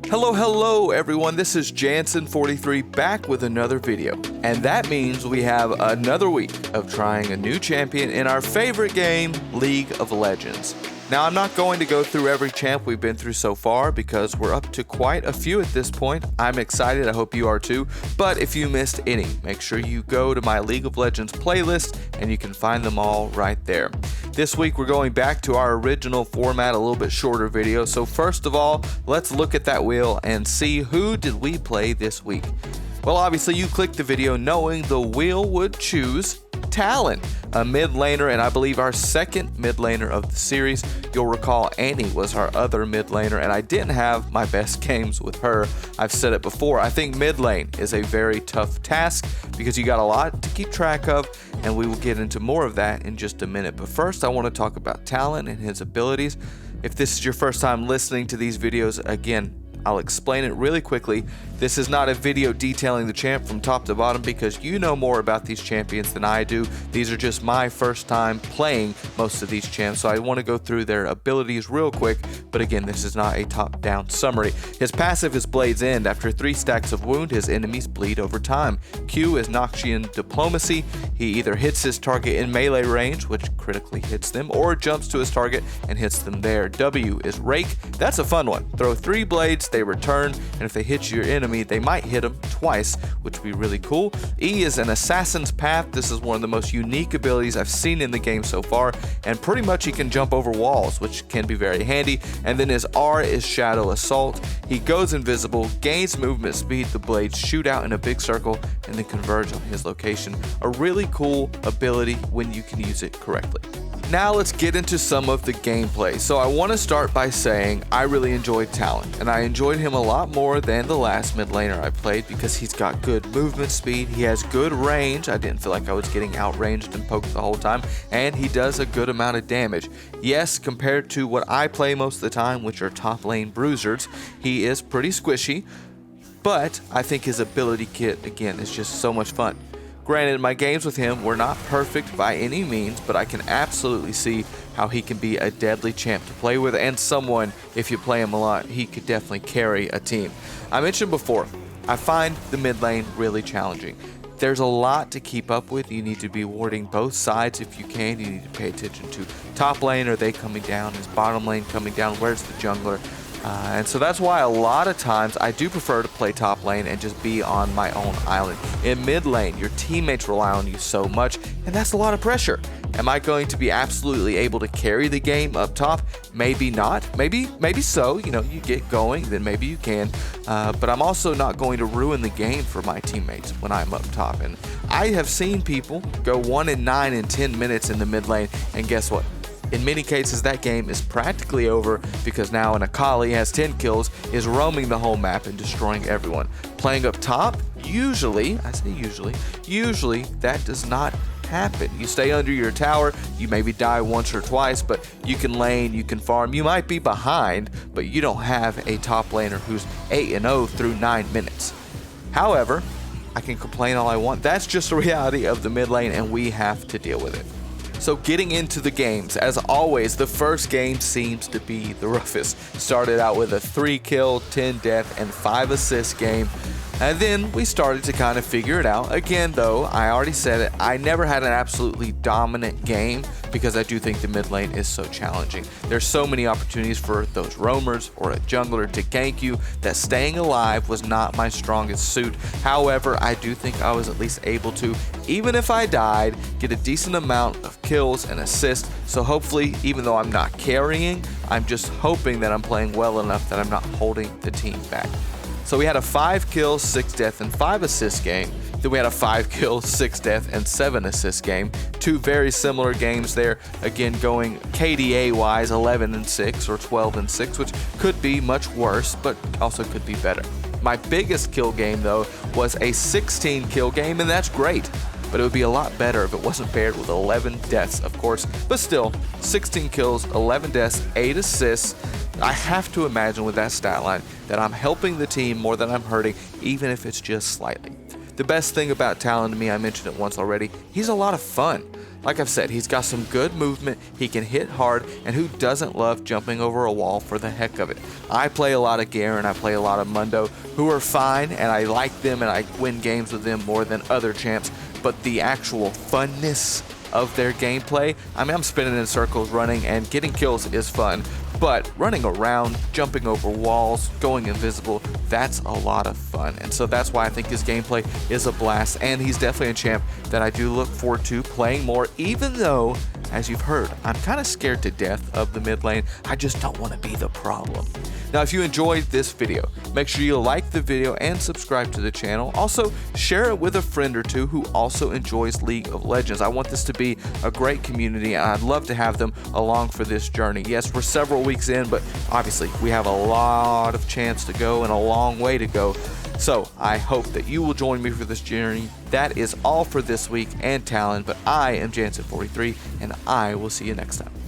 Hello everyone, this is Jansen43 back with another video. And that means we have another week of trying a new champion in our favorite game, League of Legends. Now I'm not going to go through every champ we've been through so far because we're up to quite a few at this point. I'm excited, I hope you are too. But if you missed any, make sure you go to my League of Legends playlist and you can find them all right there. This week we're going back to our original format, a little bit shorter video. So first of all, let's look at that wheel and see who did we play this week. Well, obviously you clicked the video knowing the wheel would choose Talon, a mid laner, and I believe our second mid laner of the series. You'll recall Annie was our other mid laner, and I didn't have my best games with her. I've said it before, I think mid lane is a very tough task because you got a lot to keep track of, and we will get into more of that in just a minute. But first I want to talk about Talon and his abilities. If this is your first time listening to these videos, again, I'll explain it really quickly. This is not a video detailing the champ from top to bottom because you know more about these champions than I do. These are just my first time playing most of these champs, so I want to go through their abilities real quick, but again, this is not a top-down summary. His passive is Blade's End. After 3 stacks of wound, his enemies bleed over time. Q is Noxian Diplomacy. He either hits his target in melee range, which critically hits them, or jumps to his target and hits them there. W is Rake. That's a fun one. Throw 3 blades, they return, and if they hit your enemy, they might hit them twice, which would be really cool. E is an Assassin's Path. This is one of the most unique abilities I've seen in the game so far, and pretty much he can jump over walls, which can be very handy. And then his R is Shadow Assault. He goes invisible, gains movement speed, the blades shoot out in a big circle, and then converge on his location. A really cool ability when you can use it correctly. Now let's get into some of the gameplay. So I want to start by saying I really enjoyed Talon, and I enjoyed him a lot more than the last mid laner I played because he's got good movement speed, he has good range. I didn't feel like I was getting outranged and poked the whole time, and he does a good amount of damage. Yes, compared to what I play most of the time, which are top lane bruisers, he is pretty squishy, but I think his ability kit, again, is just so much fun. Granted, my games with him were not perfect by any means, but I can absolutely see how he can be a deadly champ to play with, and someone, if you play him a lot, he could definitely carry a team. I mentioned before, I find the mid lane really challenging. There's a lot to keep up with. You need to be warding both sides if you can. You need to pay attention to top lane, are they coming down? Is bottom lane coming down? Where's the jungler? And so that's why a lot of times I do prefer to play top lane and just be on my own island. In mid lane, your teammates rely on you so much, and that's a lot of pressure. Am I going to be absolutely able to carry the game up top? Maybe not. Maybe so. You know, you get going, then maybe you can. But I'm also not going to ruin the game for my teammates when I'm up top. And I have seen people go 1 and 9 in 10 minutes in the mid lane, and guess what? In many cases, that game is practically over because now an Akali has 10 kills, is roaming the whole map and destroying everyone. Playing up top, usually, I say usually that does not happen. You stay under your tower, you maybe die once or twice, but you can lane, you can farm. You might be behind, but you don't have a top laner who's 8-0 through 9 minutes. However, I can complain all I want. That's just the reality of the mid lane, and we have to deal with it. So getting into the games, as always, the first game seems to be the roughest. Started out with a 3 kill, 10 death, and 5 assist game. And then we started to kind of figure it out. Again, though, I already said it, I never had an absolutely dominant game because I do think the mid lane is so challenging. There's so many opportunities for those roamers or a jungler to gank you that staying alive was not my strongest suit. However, I do think I was at least able to, even if I died, get a decent amount of kills and assists. So hopefully, even though I'm not carrying, I'm just hoping that I'm playing well enough that I'm not holding the team back. So we had a 5 kill, 6 death, and 5 assist game. Then we had a 5 kill, 6 death, and 7 assist game. 2 very similar games there. Again, going KDA wise, 11 and 6 or 12 and 6, which could be much worse, but also could be better. My biggest kill game though was a 16 kill game, and that's great. But it would be a lot better if it wasn't paired with 11 deaths, of course. But still, 16 kills, 11 deaths, 8 assists. I have to imagine with that stat line that I'm helping the team more than I'm hurting, even if it's just slightly. The best thing about Talon to me, I mentioned it once already, he's a lot of fun. Like I've said, he's got some good movement, he can hit hard, and who doesn't love jumping over a wall for the heck of it? I play a lot of Garen, I play a lot of Mundo, who are fine, and I like them, and I win games with them more than other champs, but the actual funness of their gameplay, I mean, I'm spinning in circles, running, and getting kills is fun, but running around, jumping over walls, going invisible, that's a lot of fun. And so that's why I think his gameplay is a blast, and he's definitely a champ that I do look forward to playing more, even though, as you've heard, I'm kind of scared to death of the mid lane. I just don't want to be the problem. Now, if you enjoyed this video, make sure you like the video and subscribe to the channel. Also, share it with a friend or two who also enjoys League of Legends. I want this to be a great community, and I'd love to have them along for this journey. Yes, we're several weeks in, but obviously we have a lot of chance to go and a long way to go. So I hope that you will join me for this journey. That is all for this week and Talon, but I am Jansen43, and I will see you next time.